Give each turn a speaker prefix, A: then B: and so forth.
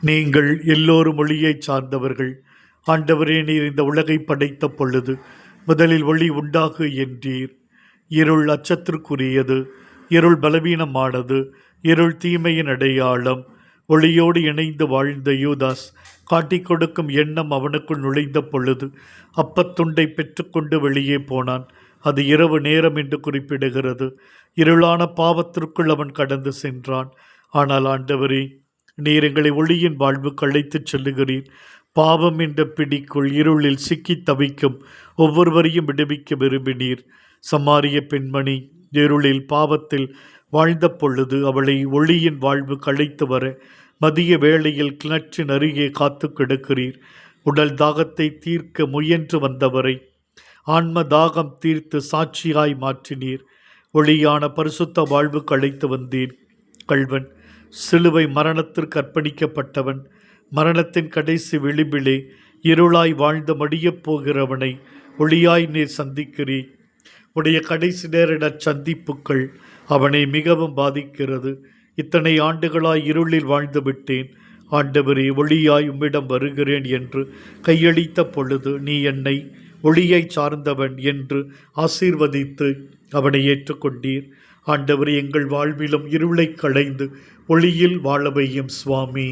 A: நீங்கள் எல்லோரும் ஒளியைச் சார்ந்தவர்கள். ஆண்டவரே, நீர் இந்த உலகை படைத்த பொழுது முதலில் ஒளி உண்டாகு என்றீர். இருள் அச்சத்திற்குரியது, இருள் பலவீனமானது, இருள் தீமையின் அடையாளம். ஒளியோடு இணைந்து வாழ்ந்த யூதாஸ் காட்டிக் கொடுக்கும் எண்ணம் அவனுக்குள் நுழைந்த பொழுது அப்பத்துண்டை பெற்றுக்கொண்டு வெளியே போனான். அது இரவு நேரம் என்று குறிப்பிடுகிறது. இருளான பாவத்திற்குள் அவன் கடந்து சென்றான். ஆனால் ஆண்டவரே, நீர் எங்களை ஒளியின் வாழ்வுக்கு அழைத்துச் செல்லுகிறீர். பாவம் என்ற பிடிக்குள் இருளில் சிக்கி தவிக்கும் ஒவ்வொருவரையும் விடுவிக்க விரும்பினீர். சமாரிய பெண்மணி இருளில் பாவத்தில் வாழ்ந்த பொழுது அவளை ஒளியின் வாழ்வு அழைத்து வர மதிய வேளையில் கிணற்றின் அருகே காத்து கிடக்கிறீர். உடல் தாகத்தை தீர்க்க முயன்று வந்தவரை ஆன்ம தாகம் தீர்த்து சாட்சியாய் மாற்றினீர். ஒளியான பரிசுத்த வாழ்வுக்கு அழைத்து வந்தீர். கள்வன், சிலுவை மரணத்திற்கு அர்ப்பணிக்கப்பட்டவன், மரணத்தின் கடைசி விளிம்பிலே இருளாய் வாழ்ந்து மடியப் போகிறவனை ஒளியாய் நீர் சந்திக்கிறீர். உடைய கடைசி நேர சந்திப்புக்கள் அவனை மிகவும் பாதிக்கிறது. இத்தனை ஆண்டுகளாய் இருளில் வாழ்ந்து விட்டேன். ஆண்டவரே, ஒளியாய் உம்மிடம் வருகிறேன் என்று கையளித்த பொழுது நீ என்னை ஒளியை சார்ந்தவன் என்று ஆசீர்வதித்து அவனை ஏற்றுக்கொண்டீர். ஆண்டவரே, எங்கள் வாழ்விலும் இருளை களைந்து ஒளியில் வாழ வையும் சுவாமி.